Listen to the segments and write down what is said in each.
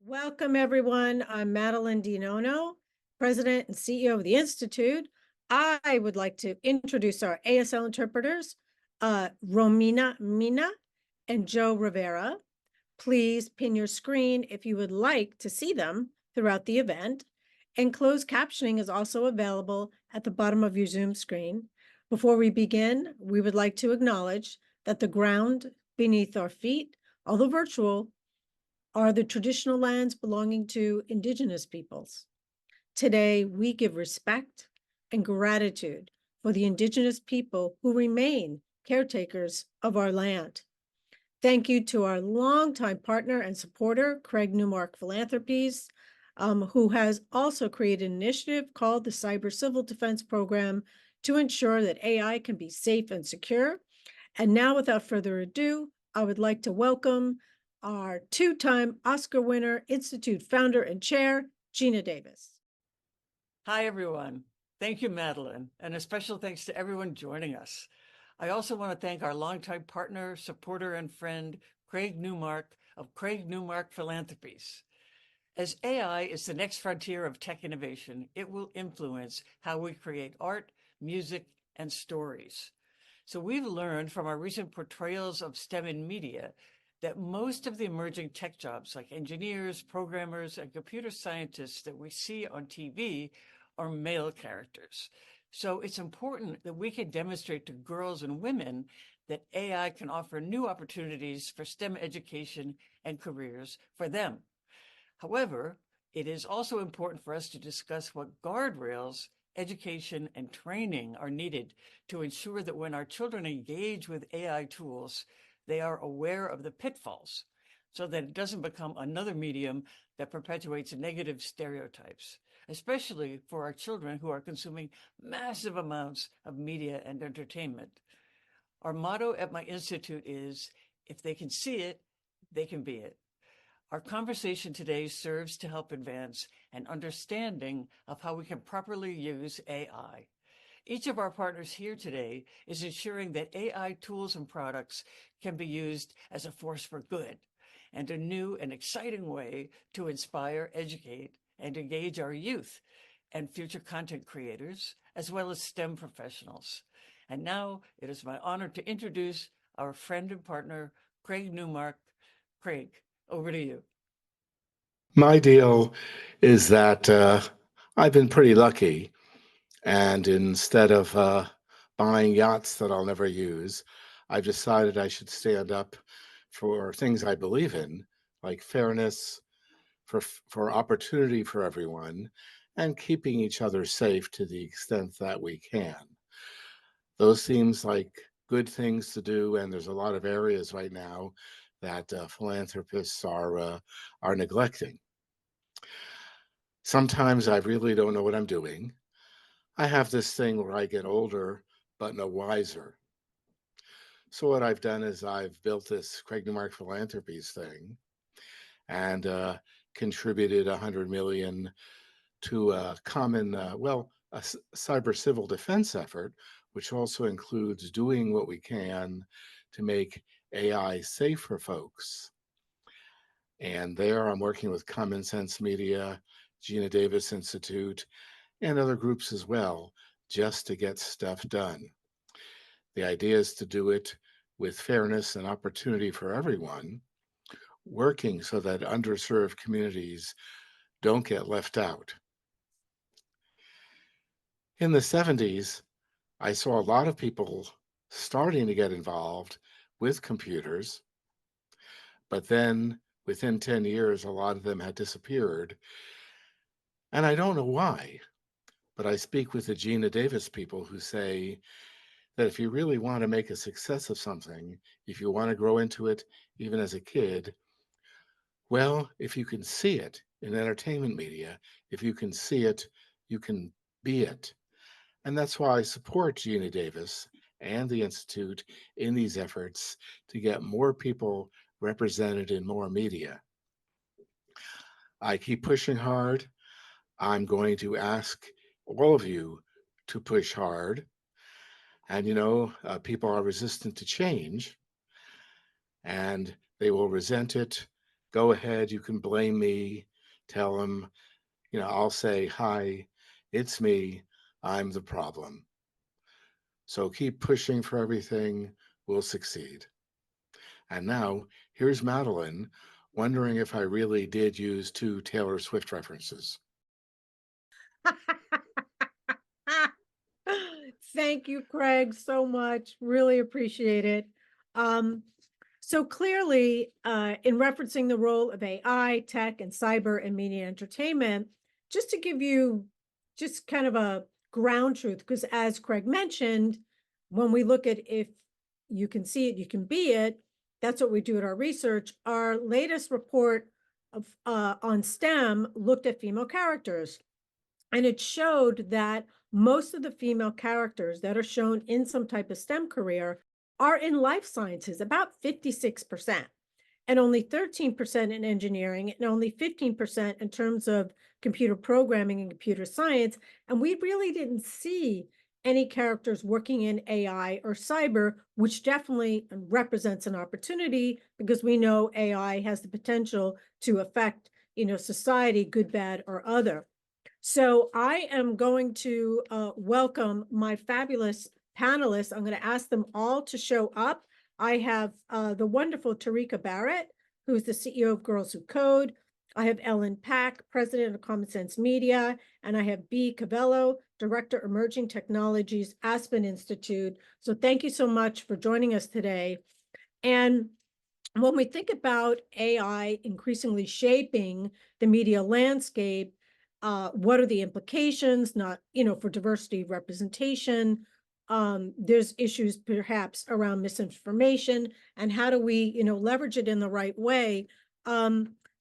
Welcome, everyone. I'm Madeline Nonno, President and CEO of the Institute. I would like to introduce our ASL interpreters, Romina Mina and Joe Rivera. Please pin your screen if you would like to see them throughout the event. And closed captioning is also available at the bottom of your Zoom screen. Before we begin, we would like to acknowledge that the ground beneath our feet, although virtual, are the traditional lands belonging to Indigenous peoples. Today, we give respect and gratitude for the Indigenous people who remain caretakers of our land. Thank you to our longtime partner and supporter, Craig Newmark Philanthropies, who has also created an initiative called the Cyber Civil Defense Program to ensure that AI can be safe and secure. And now, without further ado, I would like to welcome our two-time Oscar winner, Institute founder and chair, Geena Davis. Hi, everyone. Thank you, Madeline, and a special thanks to everyone joining us. I also want to thank our longtime partner, supporter, and friend, Craig Newmark of Craig Newmark Philanthropies. As AI is the next frontier of tech innovation, it will influence how we create art, music, and stories. So we've learned from our recent portrayals of STEM in media that most of the emerging tech jobs like engineers, programmers, and computer scientists that we see on TV are male characters. So it's important that we can demonstrate to girls and women that AI can offer new opportunities for STEM education and careers for them. However, it is also important for us to discuss what guardrails, education, and training are needed to ensure that when our children engage with AI tools, they are aware of the pitfalls so that it doesn't become another medium that perpetuates negative stereotypes, especially for our children who are consuming massive amounts of media and entertainment. Our motto at my institute is, if they can see it, they can be it. Our conversation today serves to help advance an understanding of how we can properly use AI. Each of our partners here today is ensuring that AI tools and products can be used as a force for good and a new and exciting way to inspire, educate, and engage our youth and future content creators, as well as STEM professionals. And now it is my honor to introduce our friend and partner, Craig Newmark. Craig, over to you. My deal is that I've been pretty lucky. And instead of buying yachts that I'll never use, I've decided I should stand up for things I believe in, like fairness, for opportunity for everyone, and keeping each other safe to the extent that we can. Those seems like good things to do, and there's a lot of areas right now that philanthropists are neglecting. Sometimes I really don't know what I'm doing. I have this thing where I get older, but no wiser. So what I've done is I've built this Craig Newmark Philanthropies thing and contributed $100 million to a common, a cyber civil defense effort, which also includes doing what we can to make AI safe for folks. And there I'm working with Common Sense Media, Geena Davis Institute, and other groups as well, just to get stuff done. The idea is to do it with fairness and opportunity for everyone, working so that underserved communities don't get left out. In the 70s, I saw a lot of people starting to get involved with computers, but then within 10 years, a lot of them had disappeared. And I don't know why. But I speak with the Geena Davis people who say that if you really want to make a success of something, if you want to grow into it, even as a kid, well, if you can see it in entertainment media, if you can see it, you can be it. And that's why I support Geena Davis and the Institute in these efforts to get more people represented in more media. I keep pushing hard. I'm going to ask all of you to push hard. And, people are resistant to change and they will resent it go ahead, you can blame me, tell them, I'll say, hi, it's me, I'm the problem. So keep pushing for everything, we'll succeed. And now here's Madeline wondering if I really did use 2 Taylor Swift references. Thank you, Craig, so much. Really appreciate it. So clearly, in referencing the role of AI, tech, and cyber and media entertainment, just to give you just kind of a ground truth, because as Craig mentioned, when we look at if you can see it, you can be it, that's what we do at our research. Our latest report of on STEM looked at female characters, and it showed that most of the female characters that are shown in some type of STEM career are in life sciences, about 56%, and only 13% in engineering, and only 15% in terms of computer programming and computer science. And we really didn't see any characters working in AI or cyber, which definitely represents an opportunity because we know AI has the potential to affect, society, good, bad, or other. So I am going to welcome my fabulous panelists. I'm going to ask them all to show up. I have the wonderful Tarika Barrett, who's the CEO of Girls Who Code. I have Ellen Pack, president of Common Sense Media, and I have B. Cavello, director, Emerging Technologies, Aspen Institute. So thank you so much for joining us today. And when we think about AI increasingly shaping the media landscape, what are the implications, not, for diversity representation? There's issues perhaps around misinformation, and how do we, leverage it in the right way?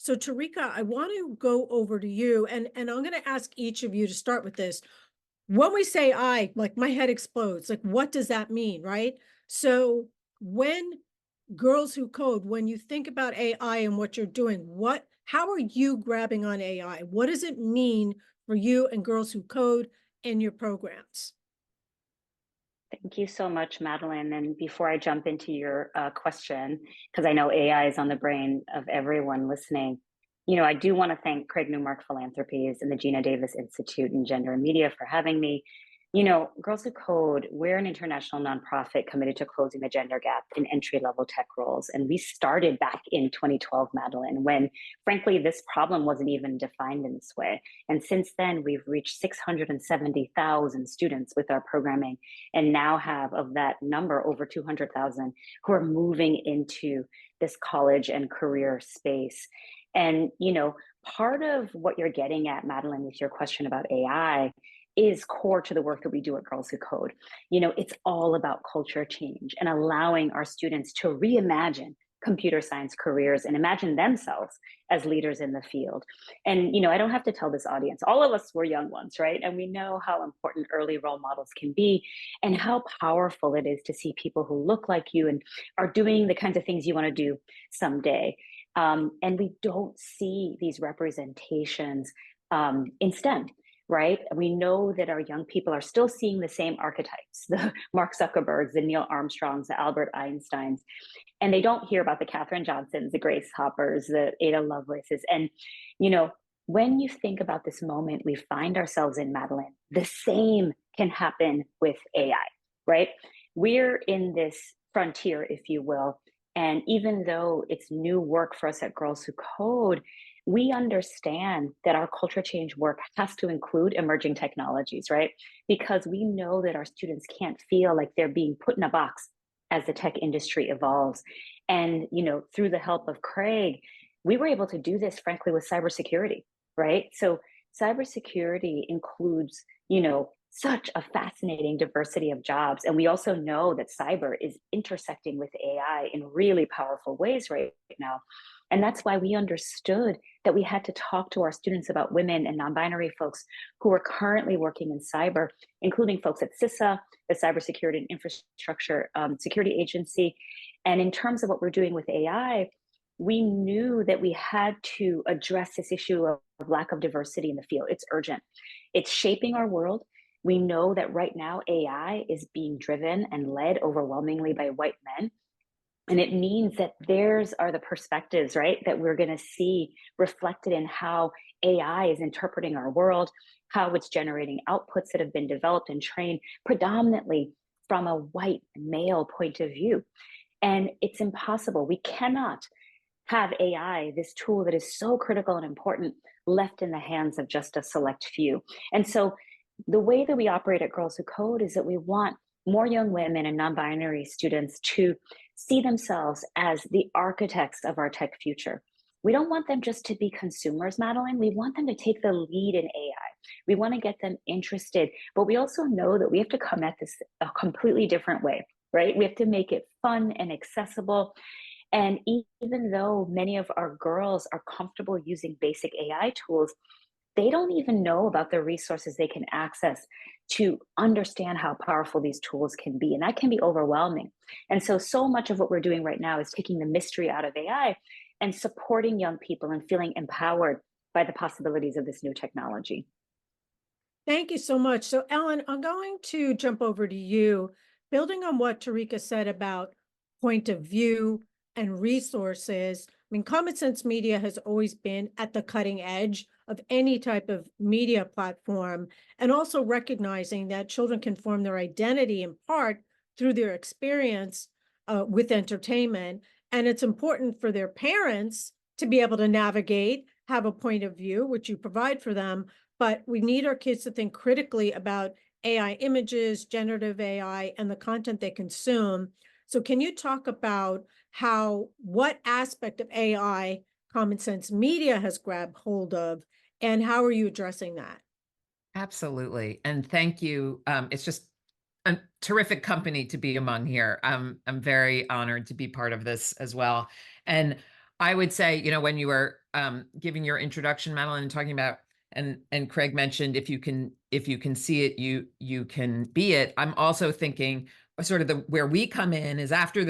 So Tarika, I want to go over to you, and I'm going to ask each of you to start with this. When we say I, like my head explodes, like what does that mean, right? So when Girls Who Code, when you think about AI and what you're doing, how are you grabbing on AI? What does it mean for you and Girls Who Code in your programs? Thank you so much, Madeline. And before I jump into your question, because I know AI is on the brain of everyone listening, I do want to thank Craig Newmark Philanthropies and the Geena Davis Institute in Gender and Media for having me. Girls Who Code, we're an international nonprofit committed to closing the gender gap in entry-level tech roles. And we started back in 2012, Madeline, when frankly, this problem wasn't even defined in this way. And since then, we've reached 670,000 students with our programming, and now have of that number over 200,000 who are moving into this college and career space. And, part of what you're getting at, Madeline, with your question about AI is core to the work that we do at Girls Who Code. It's all about culture change and allowing our students to reimagine computer science careers and imagine themselves as leaders in the field. And, I don't have to tell this audience, all of us were young ones, right? And we know how important early role models can be and how powerful it is to see people who look like you and are doing the kinds of things you want to do someday. And we don't see these representations in STEM. Right? We know that our young people are still seeing the same archetypes, the Mark Zuckerbergs, the Neil Armstrongs, the Albert Einsteins, and they don't hear about the Katherine Johnsons, the Grace Hoppers, the Ada Lovelaces. And, when you think about this moment we find ourselves in, Madeline, the same can happen with AI, right? We're in this frontier, if you will. And even though it's new work for us at Girls Who Code, we understand that our culture change work has to include emerging technologies, right? Because we know that our students can't feel like they're being put in a box as the tech industry evolves. And, through the help of Craig, we were able to do this, frankly, with cybersecurity, right? So cybersecurity includes, such a fascinating diversity of jobs. And we also know that cyber is intersecting with AI in really powerful ways right now. And that's why we understood that we had to talk to our students about women and non-binary folks who are currently working in cyber, including folks at CISA, the Cybersecurity and Infrastructure Security Agency. And in terms of what we're doing with AI, we knew that we had to address this issue of lack of diversity in the field. It's urgent. It's shaping our world. We know that right now AI is being driven and led overwhelmingly by white men. And it means that theirs are the perspectives, right, that we're going to see reflected in how AI is interpreting our world, how it's generating outputs that have been developed and trained predominantly from a white male point of view. And it's impossible. We cannot have AI, this tool that is so critical and important, left in the hands of just a select few. And so the way that we operate at Girls Who Code is that we want more young women and non-binary students to see themselves as the architects of our tech future. We don't want them just to be consumers, Madeline. We want them to take the lead in AI. We want to get them interested, but we also know that we have to come at this a completely different way, right? We have to make it fun and accessible. And even though many of our girls are comfortable using basic AI tools, they don't even know about the resources they can access to understand how powerful these tools can be. And that can be overwhelming. And so much of what we're doing right now is taking the mystery out of AI and supporting young people and feeling empowered by the possibilities of this new technology. Thank you so much. So Ellen, I'm going to jump over to you, building on what Tarika said about point of view and resources. I mean, Common Sense Media has always been at the cutting edge of any type of media platform, and also recognizing that children can form their identity in part through their experience with entertainment. And it's important for their parents to be able to navigate, have a point of view, which you provide for them. But we need our kids to think critically about AI images, generative AI, and the content they consume. So can you talk about what aspect of AI Common Sense Media has grabbed hold of, and how are you addressing that? Absolutely. And thank you. It's just a terrific company to be among here. I'm very honored to be part of this as well. And I would say, when you were giving your introduction, Madeline, and talking about, and Craig mentioned, if you can see it, you can be it. I'm also thinking sort of where we come in is after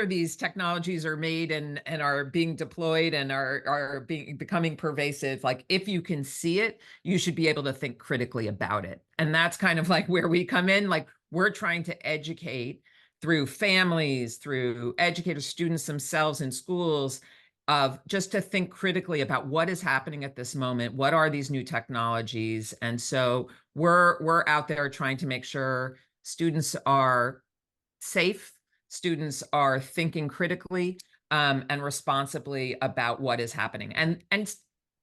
these technologies are made and are being deployed and are becoming pervasive, like if you can see it, you should be able to think critically about it. And that's kind of like where we come in. Like we're trying to educate through families, through educators, students themselves in schools, of just to think critically about what is happening at this moment. What are these new technologies? And so we're out there trying to make sure students are safe, students are thinking critically and responsibly about what is happening. And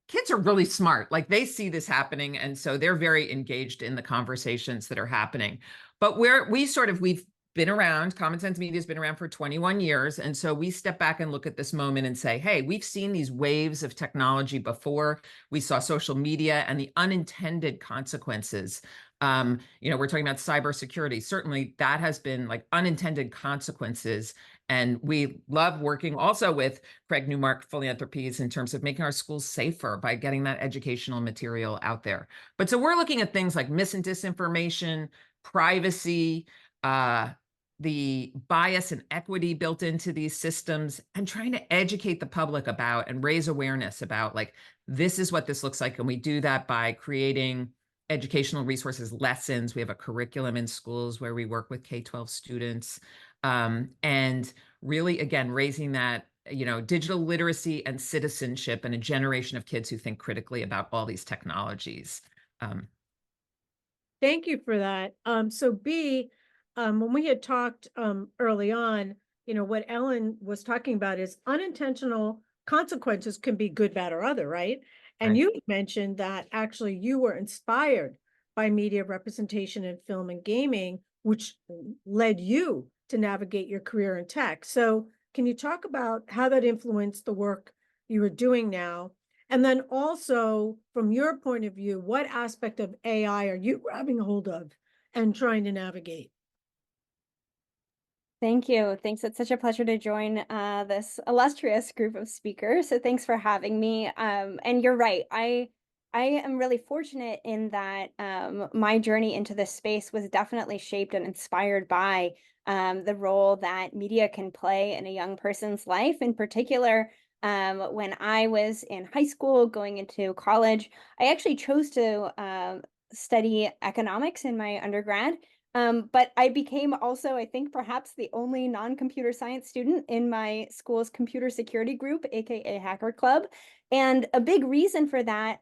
kids are really smart. Like they see this happening, and so they're very engaged in the conversations that are happening. But we've been around, Common Sense Media has been around for 21 years. And so we step back and look at this moment and say, hey, we've seen these waves of technology before. We saw social media and the unintended consequences. We're talking about cybersecurity. Certainly that has been like unintended consequences. And we love working also with Craig Newmark Philanthropies in terms of making our schools safer by getting that educational material out there. But so we're looking at things like mis and disinformation, privacy, the bias and equity built into these systems, and trying to educate the public about and raise awareness about like, this is what this looks like. And we do that by creating educational resources, lessons. We have a curriculum in schools where we work with K-12 students, and really, again, raising that, digital literacy and citizenship and a generation of kids who think critically about all these technologies. Thank you for that. So B, when we had talked early on, what Ellen was talking about is unintentional consequences can be good, bad, or other, right? And Right. you mentioned that actually you were inspired by media representation in film and gaming, which led you to navigate your career in tech. So can you talk about how that influenced the work you are doing now? And then also, from your point of view, what aspect of AI are you grabbing hold of and trying to navigate? Thank you. Thanks. It's such a pleasure to join this illustrious group of speakers. So thanks for having me. And you're right. I am really fortunate in that my journey into this space was definitely shaped and inspired by the role that media can play in a young person's life. In particular, when I was in high school going into college, I actually chose to study economics in my undergrad. But I became also, I think, perhaps the only non-computer science student in my school's computer security group, aka Hacker Club. And a big reason for that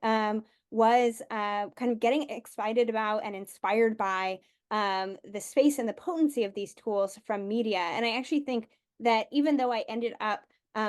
was kind of getting excited about and inspired by the space and the potency of these tools from media. And I actually think that even though I ended up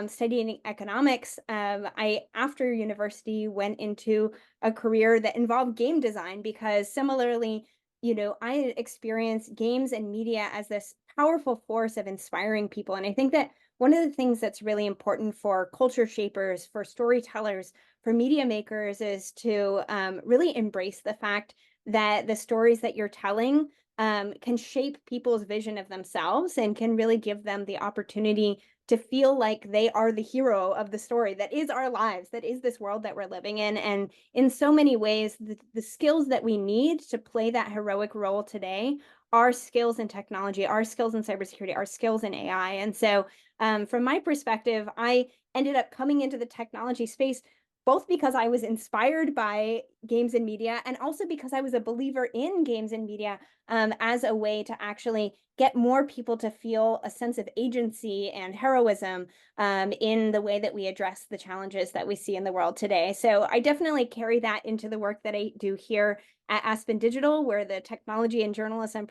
studying economics, I, after university, went into a career that involved game design because similarly, I experienced games and media as this powerful force of inspiring people. And I think that one of the things that's really important for culture shapers, for storytellers, for media makers is to really embrace the fact that the stories that you're telling can shape people's vision of themselves and can really give them the opportunity to feel like they are the hero of the story that is our lives, that is this world that we're living in. And in so many ways, the skills that we need to play that heroic role today are skills in technology, are skills in cybersecurity, are skills in AI. And so from my perspective, I ended up coming into the technology space both because I was inspired by games and media and also because I was a believer in games and media as a way to actually get more people to feel a sense of agency and heroism in the way that we address the challenges that we see in the world today. So I definitely carry that into the work that I do here at Aspen Digital. We're the technology and journalism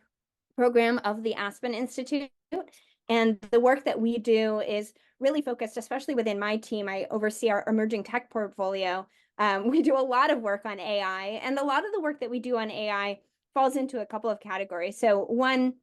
program of the Aspen Institute. And the work that we do is really focused, especially within my team. I oversee our emerging tech portfolio. We do a lot of work on AI, and a lot of the work that we do on AI falls into a couple of categories. So one,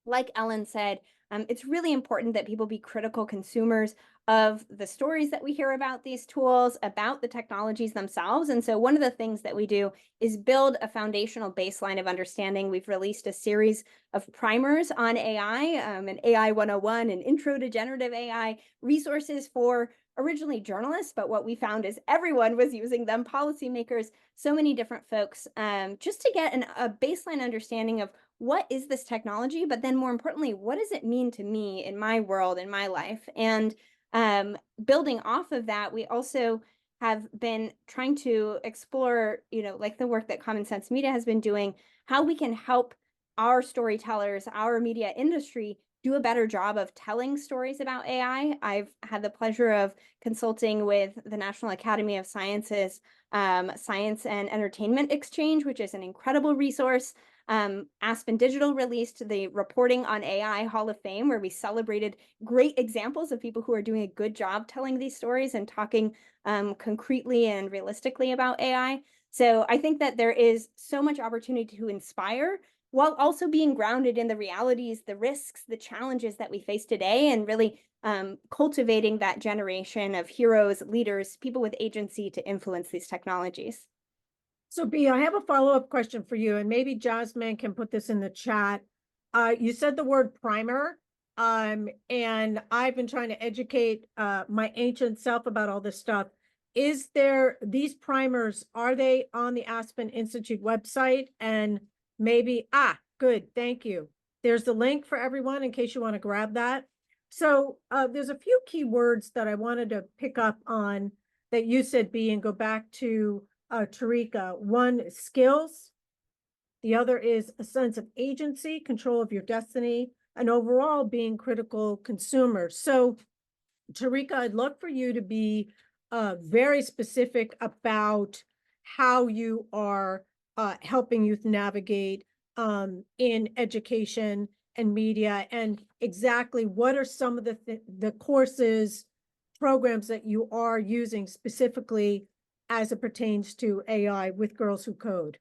like Ellen said, it's really important that people be critical consumers of the stories that we hear about these tools, about the technologies themselves. And so one of the things that we do is build a foundational baseline of understanding. We've released a series of primers on AI, an AI 101, an intro to generative AI, resources for originally journalists, but what we found is everyone was using them, policymakers, so many different folks, just to get a baseline understanding of what is this technology, but then more importantly, what does it mean to me in my world, in my life? And building off of that, we also have been trying to explore, like the work that Common Sense Media has been doing, how we can help our storytellers, our media industry do a better job of telling stories about AI. I've had the pleasure of consulting with the National Academy of Sciences Science and Entertainment Exchange, which is an incredible resource. Aspen Digital released the Reporting on AI Hall of Fame, where we celebrated great examples of people who are doing a good job telling these stories and talking concretely and realistically about AI. So I think that there is so much opportunity to inspire while also being grounded in the realities, the risks, the challenges that we face today, and really cultivating that generation of heroes, leaders, people with agency to influence these technologies. So B, I have a follow-up question for you, and maybe Jasmine can put this in the chat. You said the word primer, and I've been trying to educate my ancient self about all this stuff. Is there these primers, are they on the Aspen Institute website? And maybe, good, thank you. There's the link for everyone in case you want to grab that. So there's a few key words that I wanted to pick up on that you said, B, and go back to Tarika. One is skills. The other is a sense of agency, control of your destiny, and overall being critical consumers. So Tarika, I'd love for you to be very specific about how you are helping youth navigate in education and media, and exactly what are some of the courses, programs that you are using specifically as it pertains to AI with Girls Who Code.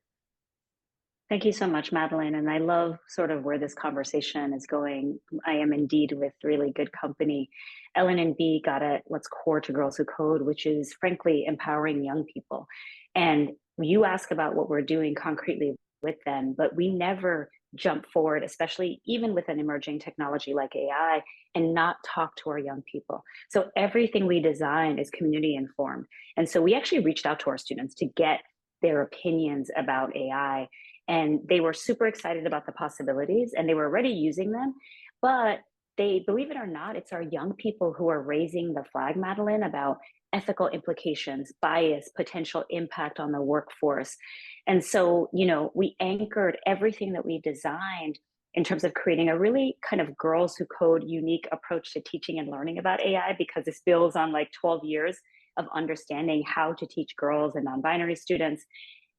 Thank you so much, Madeline. And I love sort of where this conversation is going. I am indeed with really good company. Ellen and B got at what's core to Girls Who Code, which is frankly empowering young people. And you ask about what we're doing concretely with them, but we never jump forward, especially even with an emerging technology like AI, and not talk to our young people. So everything we design is community informed. And so we actually reached out to our students to get their opinions about AI. And they were super excited about the possibilities, and they were already using them. But they, believe it or not, it's our young people who are raising the flag, Madeline, about ethical implications, bias, potential impact on the workforce. And so, we anchored everything that we designed in terms of creating a really kind of girls who code unique approach to teaching and learning about AI, because this builds on like 12 years of understanding how to teach girls and non-binary students.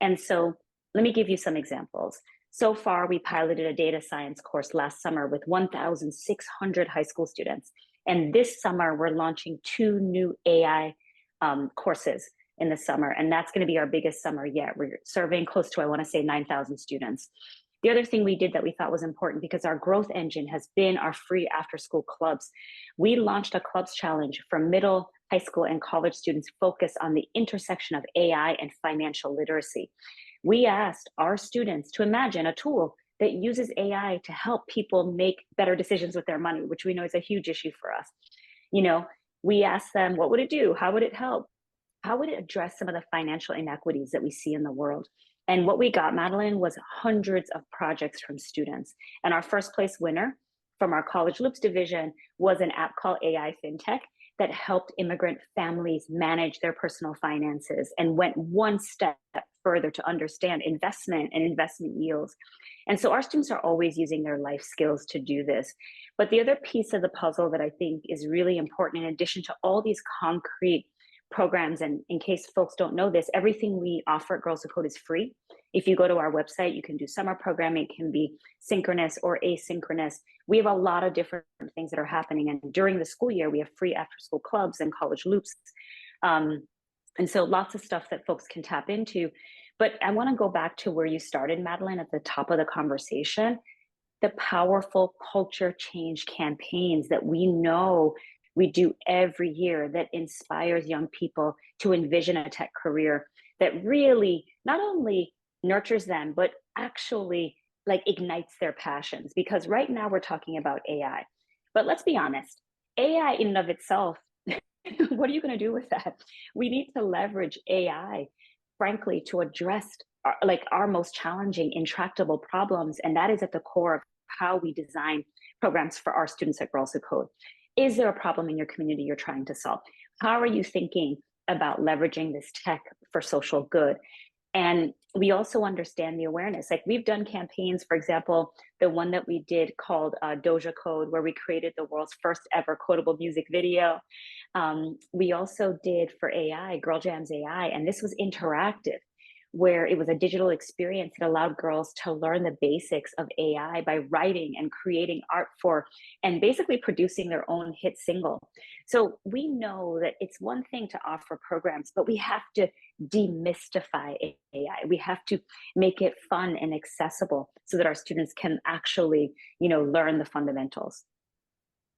And so let me give you some examples. So far, we piloted a data science course last summer with 1,600 high school students. And this summer, we're launching 2 new AI courses in the summer. And that's going to be our biggest summer yet. We're serving close to, I want to say, 9,000 students. The other thing we did that we thought was important, because our growth engine has been our free after-school clubs. We launched a clubs challenge for middle, high school, and college students focused on the intersection of AI and financial literacy. We asked our students to imagine a tool that uses AI to help people make better decisions with their money, which we know is a huge issue for us. You know, we asked them, what would it do? How would it help? How would it address some of the financial inequities that we see in the world? And what we got, Madeline, was hundreds of projects from students. And our first place winner from our College Loops division was an app called AI FinTech that helped immigrant families manage their personal finances and went one step further to understand investment and investment yields. And so our students are always using their life skills to do this. But the other piece of the puzzle that I think is really important, in addition to all these concrete programs, and in case folks don't know this, everything we offer at Girls Who Code is free. If you go to our website, you can do summer programming. It can be synchronous or asynchronous. We have a lot of different things that are happening. And during the school year, we have free after-school clubs and college loops. And so lots of stuff that folks can tap into. But I want to go back to where you started, Madeline, at the top of the conversation, the powerful culture change campaigns that we know we do every year that inspires young people to envision a tech career that really not only nurtures them, but actually like ignites their passions. Because right now we're talking about AI, but let's be honest, AI in and of itself, what are you going to do with that? We need to leverage AI, frankly, to address our most challenging, intractable problems. And that is at the core of how we design programs for our students at Girls Who Code. Is there a problem in your community you're trying to solve? How are you thinking about leveraging this tech for social good? And we also understand the awareness. Like, we've done campaigns, for example, the one that we did called Doja Code, where we created the world's first ever quotable music video. We also did for AI, Girl Jams AI, and this was interactive, where it was a digital experience that allowed girls to learn the basics of AI by writing and creating art for, and basically producing their own hit single. So we know that it's one thing to offer programs, but we have to demystify AI. We have to make it fun and accessible so that our students can actually, learn the fundamentals.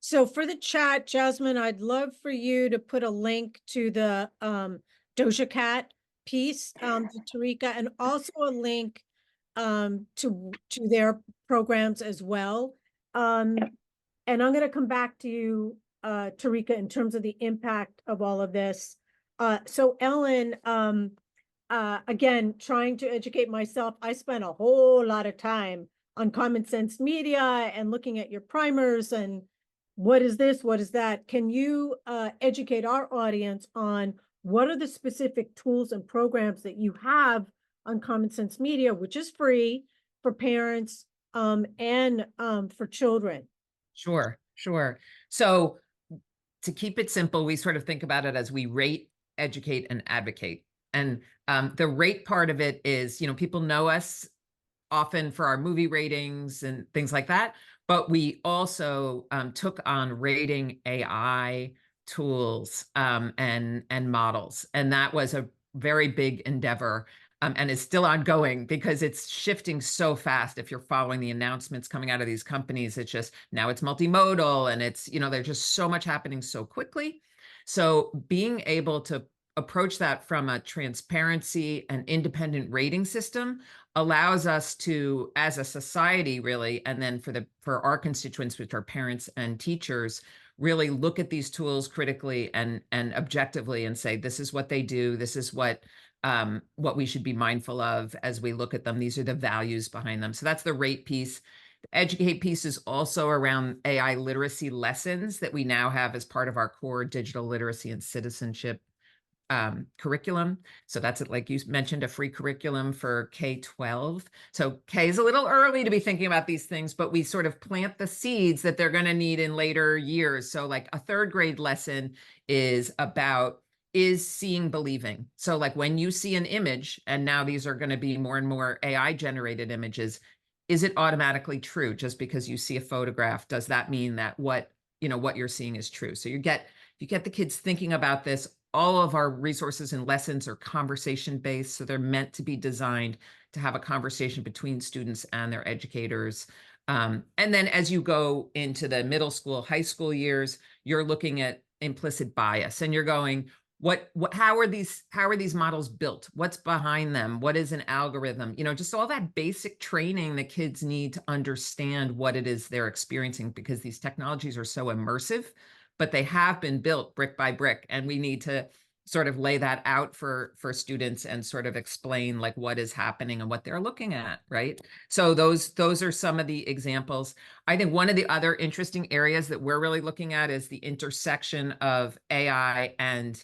So for the chat, Jasmine, I'd love for you to put a link to the Doja Cat piece to Tarika, and also a link to their programs as well. And I'm going to come back to you, Tarika, in terms of the impact of all of this. So Ellen, again, trying to educate myself, I spent a whole lot of time on Common Sense Media and looking at your primers and what is this, what is that? Can you educate our audience on what are the specific tools and programs that you have on Common Sense Media, which is free for parents and for children? Sure. So to keep it simple, we sort of think about it as we rate, educate, and advocate. And the rate part of it is, people know us often for our movie ratings and things like that, but we also took on rating AI tools and models. And that was a very big endeavor and is still ongoing because it's shifting so fast. If you're following the announcements coming out of these companies, it's just, now it's multimodal and it's, there's just so much happening so quickly. So being able to approach that from a transparency and independent rating system allows us to, as a society really, and then for our constituents, which are parents and teachers, really look at these tools critically and objectively and say, this is what they do. This is what we should be mindful of as we look at them. These are the values behind them. So that's the rate piece. The educate piece is also around AI literacy lessons that we now have as part of our core digital literacy and citizenship curriculum. So that's, like you mentioned, a free curriculum for K-12. So K is a little early to be thinking about these things, but we sort of plant the seeds that they're going to need in later years. So like a third grade lesson is seeing believing. So like when you see an image, and now these are going to be more and more AI generated images, is it automatically true just because you see a photograph? Does that mean that what you're seeing is true? So you get the kids thinking about this. All of our resources and lessons are conversation based. So they're meant to be designed to have a conversation between students and their educators. And then as you go into the middle school, high school years, you're looking at implicit bias and you're going, how are these models built? What's behind them? What is an algorithm? Just all that basic training that kids need to understand what it is they're experiencing, because these technologies are so immersive, but they have been built brick by brick, and we need to sort of lay that out for students and sort of explain like what is happening and what they're looking at, right? So those are some of the examples. I think one of the other interesting areas that we're really looking at is the intersection of AI and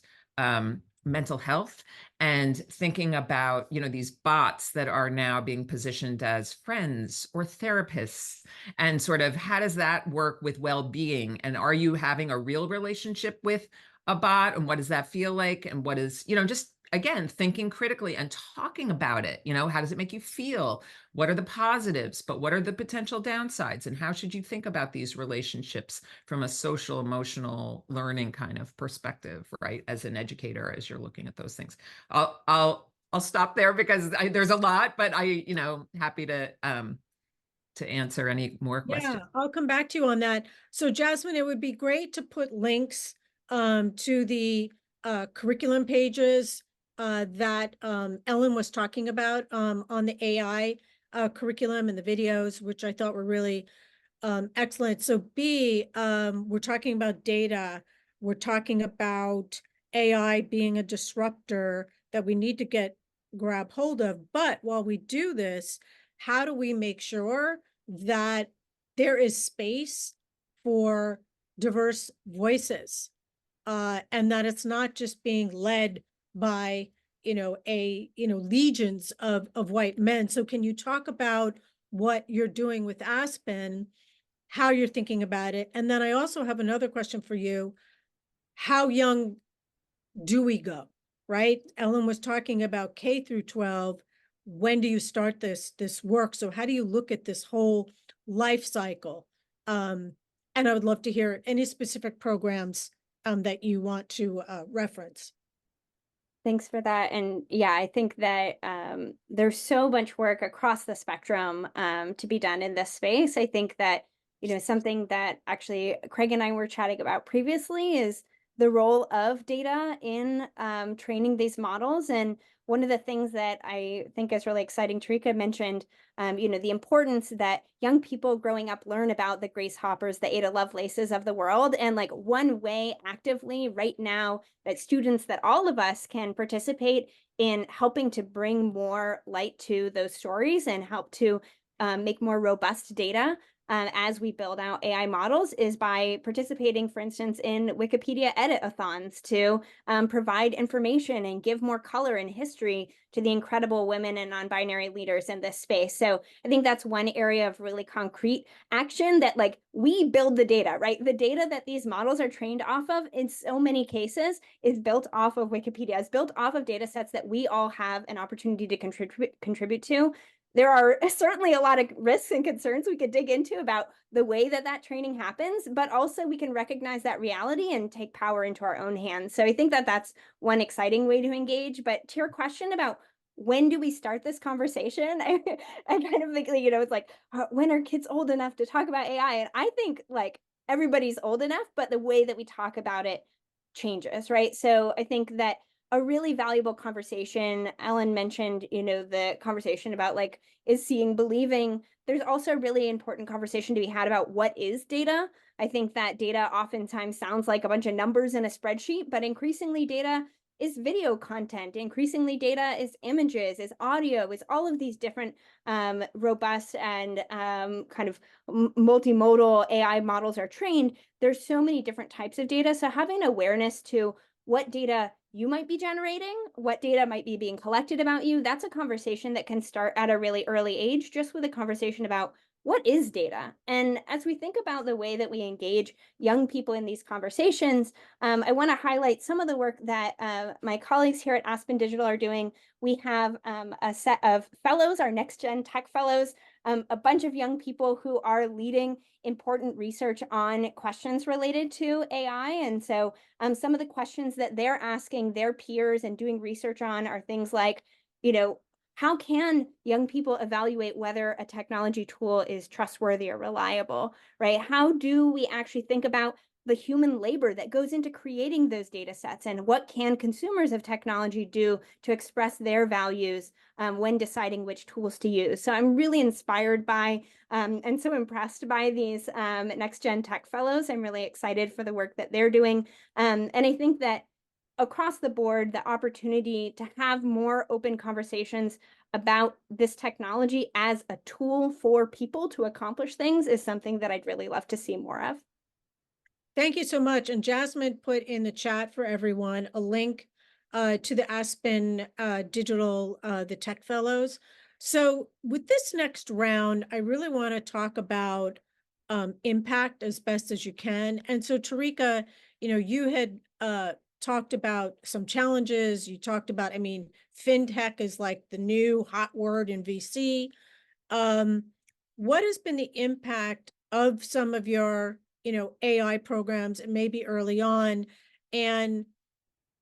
mental health, and thinking about, these bots that are now being positioned as friends or therapists, and sort of how does that work with well-being? And are you having a real relationship with a bot, and what does that feel like? And what is, just again, thinking critically and talking about it. How does it make you feel? What are the positives, but what are the potential downsides? And how should you think about these relationships from a social, emotional learning kind of perspective, right? As an educator, as you're looking at those things. I'll stop there because there's a lot, but happy to answer any more questions. Yeah, I'll come back to you on that. So Jasmine, it would be great to put links to the curriculum pages that Ellen was talking about on the AI curriculum and the videos, which I thought were really excellent. So B, we're talking about data. We're talking about AI being a disruptor that we need to grab hold of. But while we do this, how do we make sure that there is space for diverse voices and that it's not just being led by, legions of white men? So can you talk about what you're doing with Aspen, how you're thinking about it? And then I also have another question for you. How young do we go, right? Ellen was talking about K through 12. When do you start this work? So how do you look at this whole life cycle? And I would love to hear any specific programs that you want to reference. Thanks for that. And yeah, I think that there's so much work across the spectrum to be done in this space. I think that, something that actually Craig and I were chatting about previously is the role of data in training these models. And one of the things that I think is really exciting, Tarika mentioned, the importance that young people growing up learn about the Grace Hoppers, the Ada Lovelaces of the world. And like one way actively right now that students, that all of us can participate in helping to bring more light to those stories and help to make more robust data as we build out AI models is by participating, for instance, in Wikipedia edit-a-thons to provide information and give more color and history to the incredible women and non-binary leaders in this space. So I think that's one area of really concrete action, that like we build the data, right? The data that these models are trained off of in so many cases is built off of Wikipedia, is built off of data sets that we all have an opportunity to contribute to. There are certainly a lot of risks and concerns we could dig into about the way that training happens, but also we can recognize that reality and take power into our own hands. So I think that that's one exciting way to engage. But to your question about when do we start this conversation, I kind of think, it's like, when are kids old enough to talk about AI? And I think like everybody's old enough, but the way that we talk about it changes, right? So I think that a really valuable conversation, Ellen mentioned, the conversation about like, is seeing believing? There's also a really important conversation to be had about what is data. I think that data oftentimes sounds like a bunch of numbers in a spreadsheet, but increasingly data is video content. Increasingly data is images, is audio, is all of these different robust and kind of multimodal AI models are trained. There's so many different types of data. So having awareness to what data you might be generating, what data might be being collected about you. That's a conversation that can start at a really early age, just with a conversation about what is data. And as we think about the way that we engage young people in these conversations, I want to highlight some of the work that my colleagues here at Aspen Digital are doing. We have a set of fellows, our Next Gen Tech Fellows, a bunch of young people who are leading important research on questions related to AI. And so some of the questions that they're asking their peers and doing research on are things like, how can young people evaluate whether a technology tool is trustworthy or reliable, right? How do we actually think about the human labor that goes into creating those data sets, and what can consumers of technology do to express their values when deciding which tools to use? So I'm really inspired by and so impressed by these Next Gen Tech Fellows. I'm really excited for the work that they're doing. And I think that across the board, the opportunity to have more open conversations about this technology as a tool for people to accomplish things is something that I'd really love to see more of. Thank you so much. And Jasmine put in the chat for everyone a link to the Aspen Digital, the Tech Fellows. So with this next round, I really want to talk about impact as best as you can. And so Tarika, you had talked about some challenges. You talked about, fintech is like the new hot word in VC. What has been the impact of some of your, AI programs, and maybe early on? And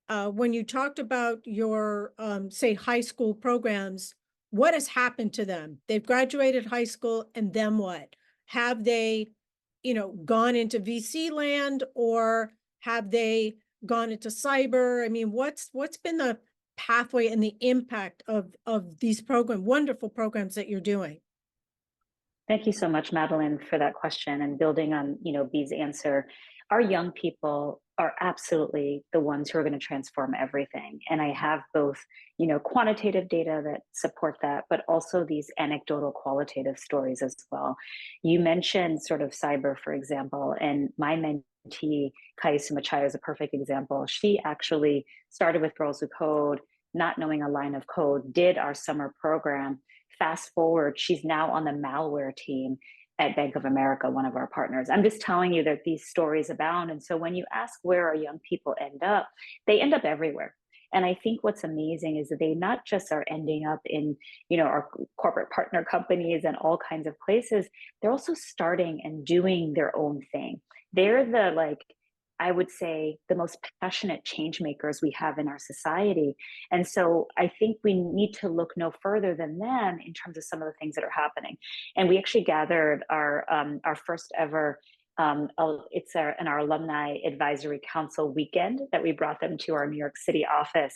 when you talked about your, say, high school programs, what has happened to them? They've graduated high school, and then what? Have they, gone into VC land, or have they gone into cyber? What's been the pathway and the impact of these wonderful programs that you're doing? Thank you so much, Madeline, for that question. And building on, Bee's answer, our young people are absolutely the ones who are going to transform everything. And I have both, quantitative data that support that, but also these anecdotal qualitative stories as well. You mentioned sort of cyber, for example, and my mentee, Kais Machaya, is a perfect example. She actually started with Girls Who Code, not knowing a line of code, did our summer program. Fast forward, she's now on the malware team at Bank of America, one of our partners. I'm just telling you that these stories abound. And so when you ask where our young people end up, they end up everywhere. And I think what's amazing is that they not just are ending up in, our corporate partner companies and all kinds of places, they're also starting and doing their own thing. They're I would say, the most passionate change makers we have in our society. And so I think we need to look no further than them in terms of some of the things that are happening. And we actually gathered our first ever, it's in our Alumni Advisory Council weekend that we brought them to our New York City office.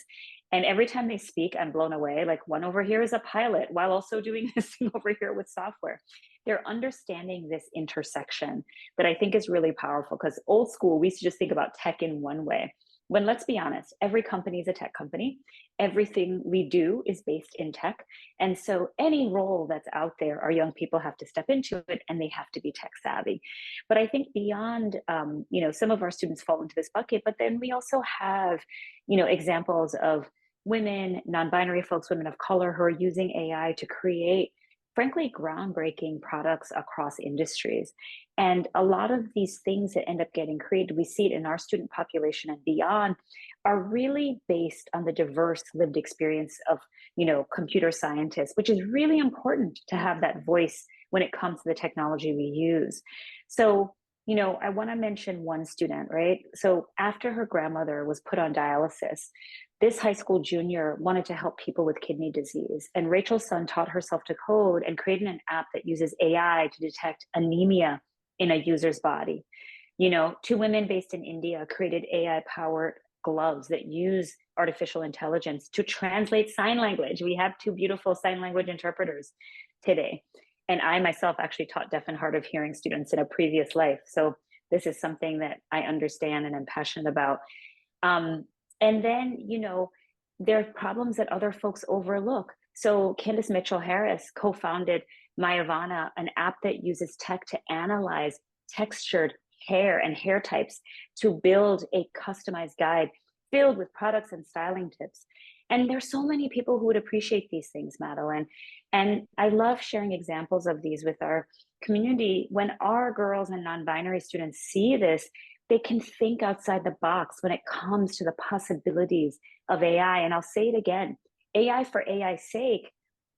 And every time they speak, I'm blown away. Like, one over here is a pilot while also doing this thing over here with software. They're understanding this intersection that I think is really powerful, because old school, we used to just think about tech in one way. When, let's be honest, every company is a tech company. Everything we do is based in tech. And so any role that's out there, our young people have to step into it, and they have to be tech savvy. But I think beyond, some of our students fall into this bucket, but then we also have, examples of women, non-binary folks, women of color, who are using AI to create, frankly, groundbreaking products across industries. And a lot of these things that end up getting created, we see it in our student population and beyond, are really based on the diverse lived experience of, computer scientists, which is really important to have that voice when it comes to the technology we use. So, I want to mention one student, right? So after her grandmother was put on dialysis, this high school junior wanted to help people with kidney disease. And Rachel's son taught herself to code and created an app that uses AI to detect anemia in a user's body. Two women based in India created AI-powered gloves that use artificial intelligence to translate sign language. We have two beautiful sign language interpreters today. And I myself actually taught deaf and hard of hearing students in a previous life. So this is something that I understand and I'm passionate about. And then, there are problems that other folks overlook. So Candace Mitchell-Harris co-founded Mayavana, an app that uses tech to analyze textured hair and hair types to build a customized guide filled with products and styling tips. And there's so many people who would appreciate these things, Madeline. And I love sharing examples of these with our community. When our girls and non-binary students see this, they can think outside the box when it comes to the possibilities of AI. And I'll say it again, AI for AI's sake,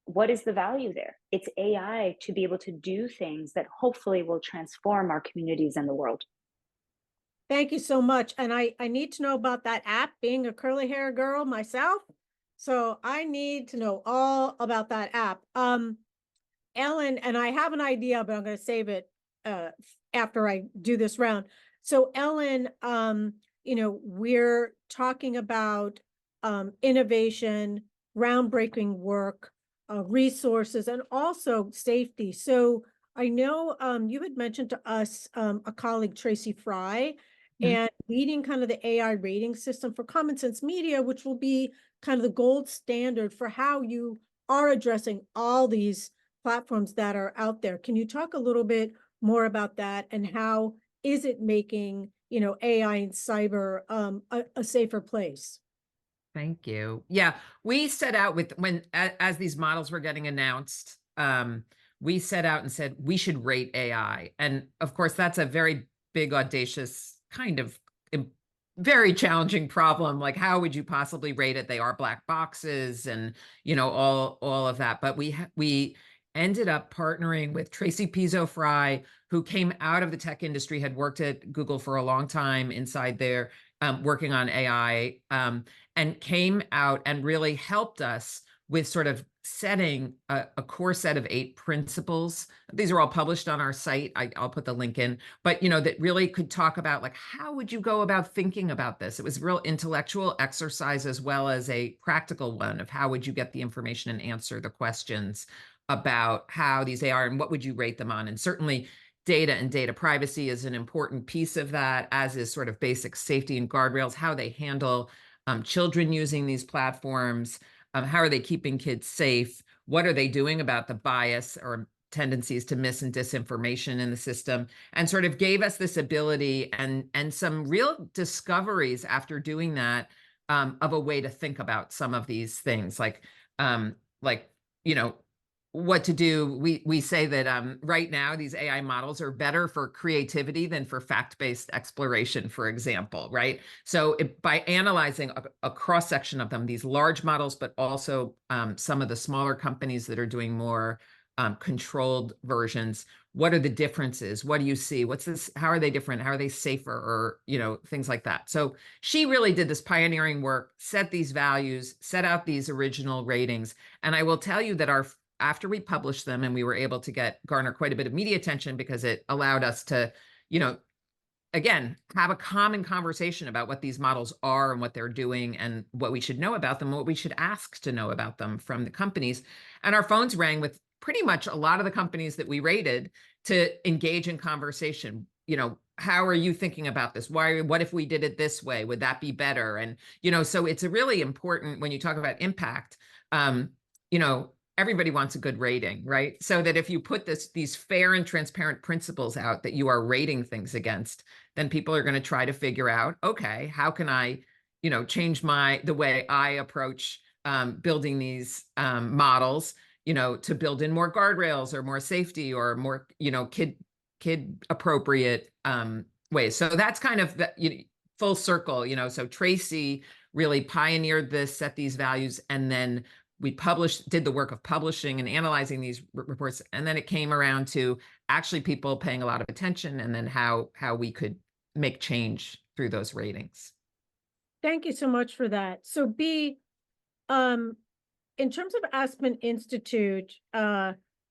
what is the value there? It's AI to be able to do things that hopefully will transform our communities and the world. Thank you so much. And I need to know about that app, being a curly hair girl myself. So I need to know all about that app. Ellen, and I have an idea, but I'm going to save it after I do this round. So Ellen, we're talking about innovation, groundbreaking work, resources, and also safety. So I know you had mentioned to us a colleague, Tracy Fry, and leading kind of the AI rating system for Common Sense Media, which will be kind of the gold standard for how you are addressing all these platforms that are out there. Can you talk a little bit more about that, and how is it making, AI and cyber a safer place? Thank you. Yeah, we set out with as these models were getting announced, we set out and said we should rate AI. And of course, that's a very big, audacious kind of very challenging problem. Like, how would you possibly rate it? They are black boxes, and all of that. But we ended up partnering with Tracy Fry, who came out of the tech industry, had worked at Google for a long time inside there, working on AI, and came out and really helped us with sort of setting a core set of 8 principles. These are all published on our site. I'll put the link in, but that really could talk about, like, how would you go about thinking about this? It was a real intellectual exercise as well as a practical one of how would you get the information and answer the questions about how these AI and what would you rate them on. And certainly data and data privacy is an important piece of that, as is sort of basic safety and guardrails, how they handle children using these platforms. How are they keeping kids safe? What are they doing about the bias or tendencies to mis and disinformation in the system? And sort of gave us this ability and some real discoveries after doing that, of a way to think about some of these things, like what to do. We say that right now these AI models are better for creativity than for fact-based exploration, for example, right? So by analyzing a cross-section of them, these large models, but also some of the smaller companies that are doing more controlled versions, what are the differences? What do you see? What's this? How are they different? How are they safer? Or, things like that. So she really did this pioneering work, set these values, set out these original ratings. And I will tell you that after we published them, and we were able to garner quite a bit of media attention, because it allowed us to, again, have a common conversation about what these models are and what they're doing and what we should know about them, what we should ask to know about them from the companies. And our phones rang with pretty much a lot of the companies that we rated to engage in conversation. How are you thinking about this? What if we did it this way? Would that be better? And, so it's a really important, when you talk about impact, everybody wants a good rating, right? So that if you put these fair and transparent principles out that you are rating things against, then people are going to try to figure out, okay, how can I, change the way I approach building these models, to build in more guardrails or more safety or more, kid appropriate ways. So that's kind of the full circle, So Tracy really pioneered this, set these values, and then we did the work of publishing and analyzing these reports. And then it came around to actually people paying a lot of attention, and then how we could make change through those ratings. Thank you so much for that. So B, in terms of Aspen Institute,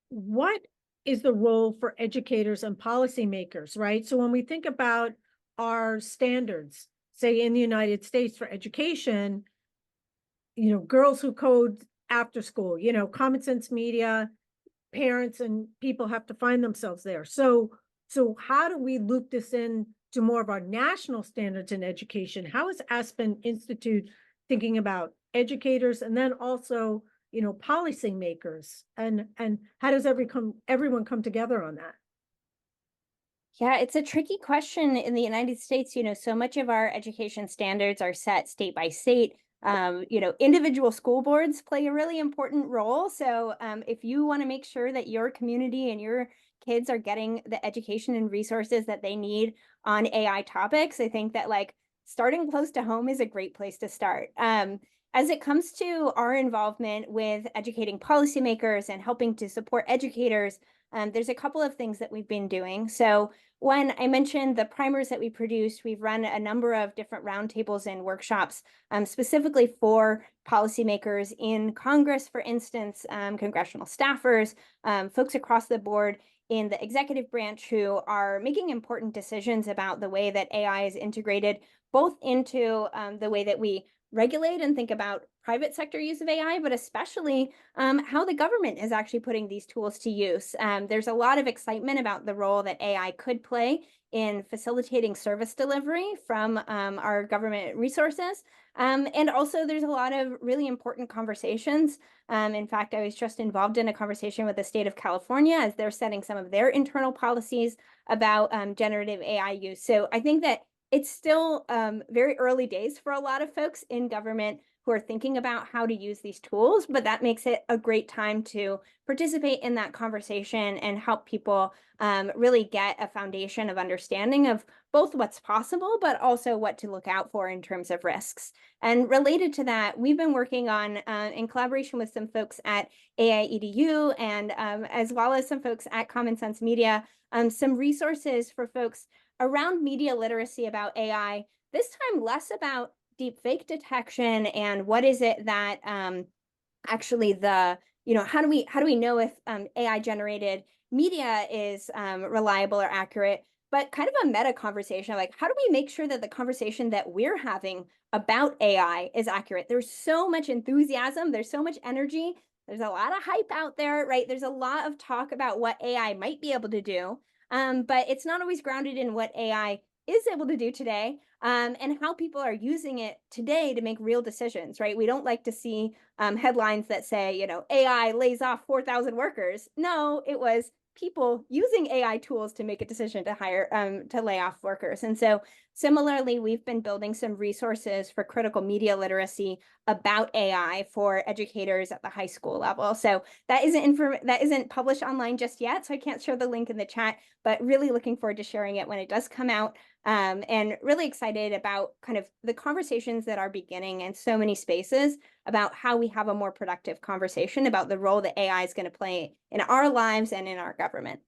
what is the role for educators and policymakers, right? So when we think about our standards, say in the United States for education, girls who code after school, Common Sense Media, parents and people have to find themselves there. So how do we loop this in to more of our national standards in education? How is Aspen Institute thinking about educators, and then also, policymakers, and how does everyone come together on that? Yeah, it's a tricky question in the United States. So much of our education standards are set state by state. Individual school boards play a really important role. So if you want to make sure that your community and your kids are getting the education and resources that they need on AI topics, I think that starting close to home is a great place to start. As it comes to our involvement with educating policymakers and helping to support educators, there's a couple of things that we've been doing. So when I mentioned the primers that we produced, we've run a number of different roundtables and workshops specifically for policymakers in Congress, for instance, congressional staffers, folks across the board in the executive branch who are making important decisions about the way that AI is integrated both into the way that we regulate and think about private sector use of AI, but especially how the government is actually putting these tools to use. There's a lot of excitement about the role that AI could play in facilitating service delivery from our government resources. And also there's a lot of really important conversations. In fact, I was just involved in a conversation with the state of California as they're setting some of their internal policies about generative AI use. So I think that it's still very early days for a lot of folks in government who are thinking about how to use these tools, but that makes it a great time to participate in that conversation and help people really get a foundation of understanding of both what's possible, but also what to look out for in terms of risks. And related to that, we've been working on, in collaboration with some folks at AI.edu and as well as some folks at Common Sense Media, some resources for folks around media literacy about AI, this time less about deepfake detection and what is it that actually how do we know if AI generated media is reliable or accurate, but kind of a meta conversation of how do we make sure that the conversation that we're having about AI is accurate? There's so much enthusiasm, there's so much energy, there's a lot of hype out there, right? There's a lot of talk about what AI might be able to do, but it's not always grounded in what AI is able to do today, and how people are using it today to make real decisions, right? We don't like to see headlines that say, AI lays off 4,000 workers. No, it was people using AI tools to make a decision to hire, to lay off workers. And so similarly, we've been building some resources for critical media literacy about AI for educators at the high school level. So that isn't published online just yet, so I can't share the link in the chat, but really looking forward to sharing it when it does come out. And really excited about kind of the conversations that are beginning in so many spaces about how we have a more productive conversation about the role that AI is going to play in our lives and in our government.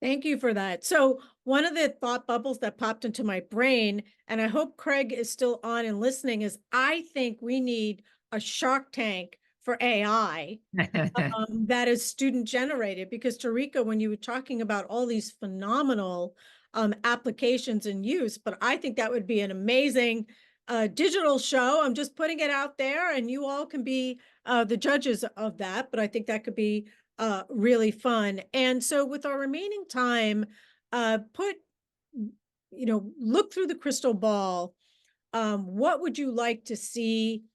Thank you for that. So one of the thought bubbles that popped into my brain, and I hope Craig is still on and listening, is I think we need a Shark Tank for AI that is student generated, because Tarika, when you were talking about all these phenomenal applications and use, but I think that would be an amazing digital show. I'm just putting it out there and you all can be the judges of that, but I think that could be really fun. And so with our remaining time, look through the crystal ball. What would you like to see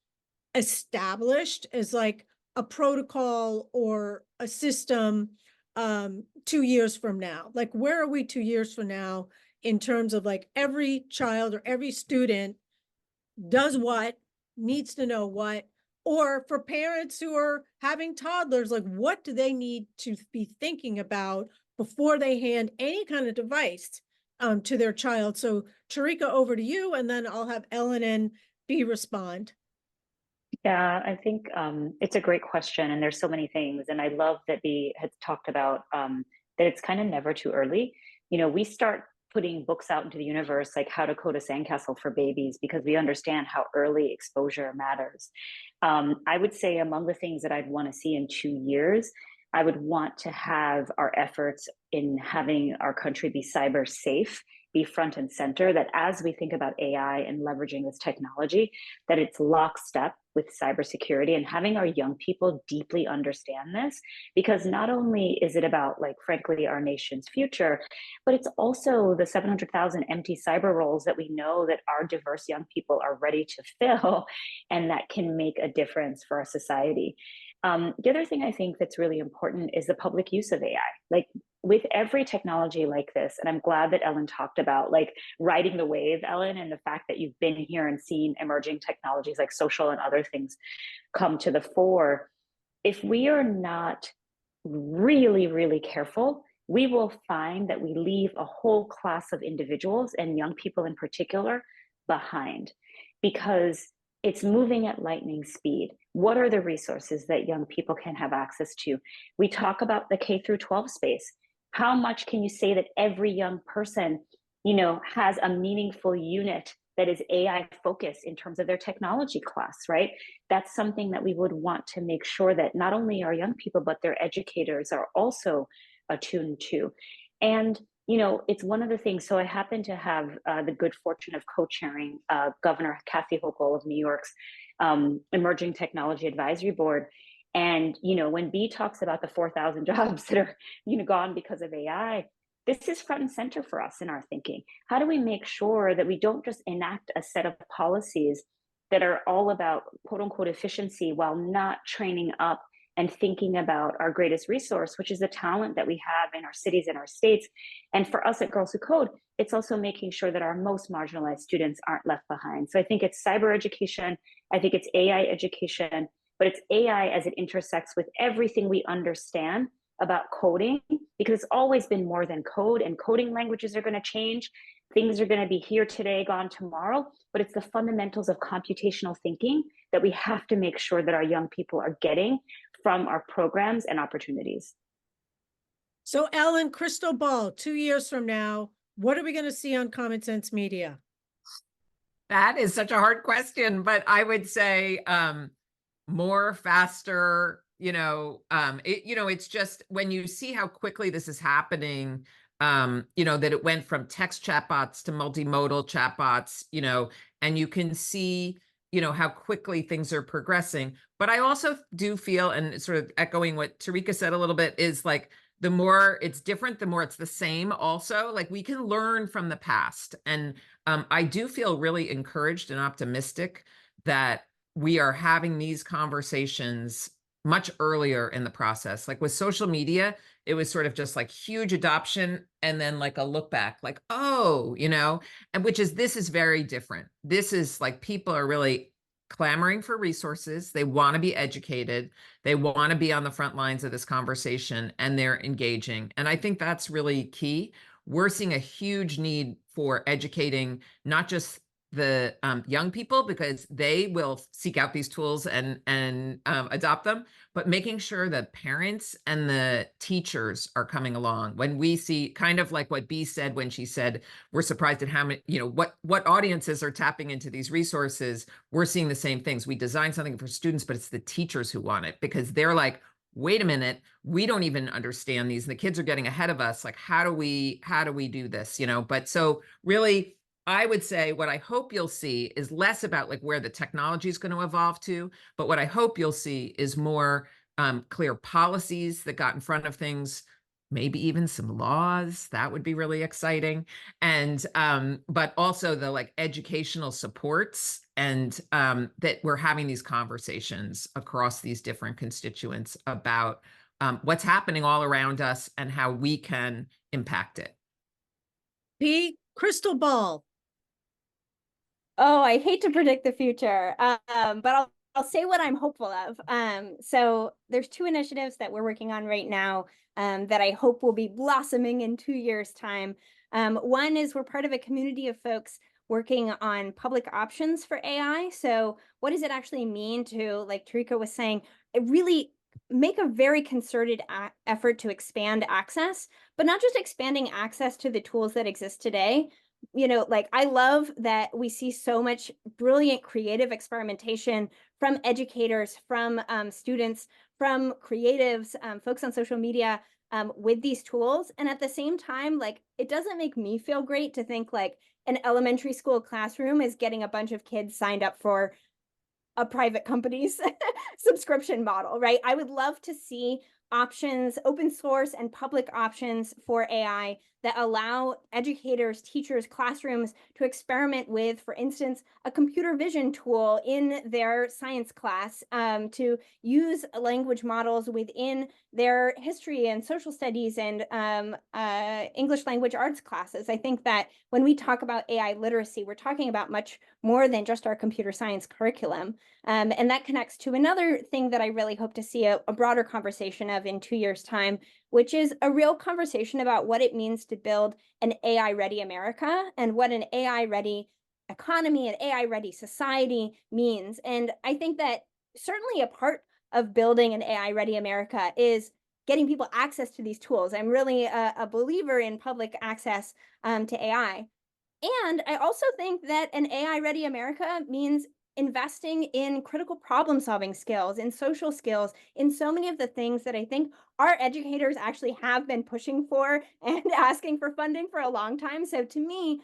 established as like a protocol or a system 2 years from now? Like, where are we 2 years from now in terms of like every child or every student does what, needs to know what, or for parents who are having toddlers, like what do they need to be thinking about before they hand any kind of device to their child? So Tarika, over to you, and then I'll have Ellen and B respond. Yeah, I think it's a great question, and there's so many things. And I love that B has talked about that it's kind of never too early. We start putting books out into the universe, like How to Code a Sandcastle for Babies, because we understand how early exposure matters. I would say among the things that I'd want to see in 2 years, I would want to have our efforts in having our country be cyber safe be front and center, that as we think about AI and leveraging this technology, that it's lockstep with cybersecurity and having our young people deeply understand this, because not only is it about, like, frankly, our nation's future, but it's also the 700,000 empty cyber roles that we know that our diverse young people are ready to fill and that can make a difference for our society. The other thing I think that's really important is the public use of AI. Like, with every technology like this, and I'm glad that Ellen talked about like riding the wave, Ellen, and the fact that you've been here and seen emerging technologies like social and other things come to the fore. If we are not really, really careful, we will find that we leave a whole class of individuals, and young people in particular, behind, because it's moving at lightning speed. What are the resources that young people can have access to? We talk about the K through 12 space. How much can you say that every young person, has a meaningful unit that is AI focused in terms of their technology class, right? That's something that we would want to make sure that not only our young people, but their educators are also attuned to. And it's one of the things. So I happen to have the good fortune of co-chairing Governor Kathy Hochul of New York's Emerging Technology Advisory Board. And when B talks about the 4,000 jobs that are gone because of AI, this is front and center for us in our thinking. How do we make sure that we don't just enact a set of policies that are all about quote unquote efficiency while not training up and thinking about our greatest resource, which is the talent that we have in our cities and our states. And for us at Girls Who Code, it's also making sure that our most marginalized students aren't left behind. So I think it's cyber education, I think it's AI education, but it's AI as it intersects with everything we understand about coding, because it's always been more than code, and coding languages are going to change. Things are going to be here today, gone tomorrow, but it's the fundamentals of computational thinking that we have to make sure that our young people are getting from our programs and opportunities. So Ellen, crystal ball, 2 years from now, what are we going to see on Common Sense Media? That is such a hard question, but I would say more, faster, it's just when you see how quickly this is happening, that it went from text chatbots to multimodal chatbots, and you can see, how quickly things are progressing. But I also do feel, and sort of echoing what Tarika said a little bit, is like, the more it's different, the more it's the same also. Like, we can learn from the past. And I do feel really encouraged and optimistic that we are having these conversations much earlier in the process. Like with social media, it was sort of just like huge adoption and then like a look back, like, oh, and this is very different. This is like, people are really clamoring for resources. They want to be educated. They want to be on the front lines of this conversation, and they're engaging. And I think that's really key. We're seeing a huge need for educating, not just the young people, because they will seek out these tools and adopt them, but making sure that parents and the teachers are coming along. When we see, kind of like what B said when she said, we're surprised at how many, what audiences are tapping into these resources, we're seeing the same things. We design something for students, but it's the teachers who want it, because they're like, wait a minute, we don't even understand these. And the kids are getting ahead of us. Like, how do we do this? But so really, I would say what I hope you'll see is less about like where the technology is going to evolve to, but what I hope you'll see is more clear policies that got in front of things, maybe even some laws. That would be really exciting. And but also the like educational supports, and that we're having these conversations across these different constituents about what's happening all around us and how we can impact it. P, crystal ball. Oh, I hate to predict the future, but I'll say what I'm hopeful of. So there's 2 initiatives that we're working on right now that I hope will be blossoming in 2 years' time. One is we're part of a community of folks working on public options for AI. So what does it actually mean to, like Tarika was saying, really make a very concerted effort to expand access, but not just expanding access to the tools that exist today. Like, I love that we see so much brilliant creative experimentation from educators, from students, from creatives, folks on social media with these tools. And at the same time, like, it doesn't make me feel great to think like an elementary school classroom is getting a bunch of kids signed up for a private company's subscription model, right? I would love to see options, open source and public options for AI that allow educators, teachers, classrooms to experiment with, for instance, a computer vision tool in their science class, to use language models within their history and social studies and English language arts classes. I think that when we talk about AI literacy, we're talking about much more than just our computer science curriculum. And that connects to another thing that I really hope to see a broader conversation of in 2 years' time, which is a real conversation about what it means to build an AI-ready America and what an AI-ready economy and AI-ready society means. And I think that certainly a part of building an AI-ready America is getting people access to these tools. I'm really a believer in public access to AI. And I also think that an AI-ready America means investing in critical problem-solving skills, in social skills, in so many of the things that I think our educators actually have been pushing for and asking for funding for a long time. So to me,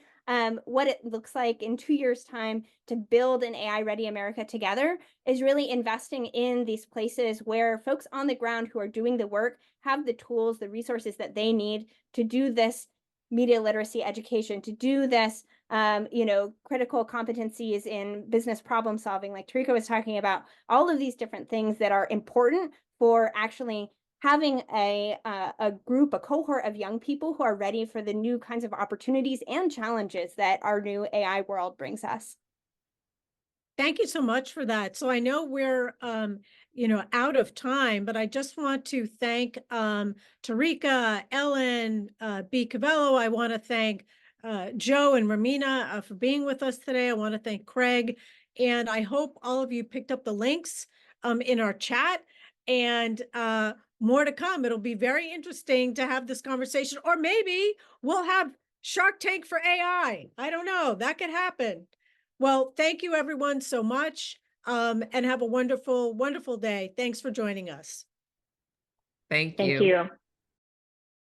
what it looks like in 2 years' time to build an AI-ready America together is really investing in these places where folks on the ground who are doing the work have the tools, the resources that they need to do this media literacy education, to do this, critical competencies in business problem solving, like Tarika was talking about, all of these different things that are important for actually having a group, a cohort of young people who are ready for the new kinds of opportunities and challenges that our new AI world brings us. Thank you so much for that. So I know we're, out of time, but I just want to thank Tarika, Ellen, B. Cavello. I want to thank Joe and Romina for being with us today. I want to thank Craig. And I hope all of you picked up the links in our chat, and more to come. It'll be very interesting to have this conversation, or maybe we'll have Shark Tank for AI. I don't know. That could happen. Well, thank you everyone so much, and have a wonderful, wonderful day. Thanks for joining us. Thank Thank you. you.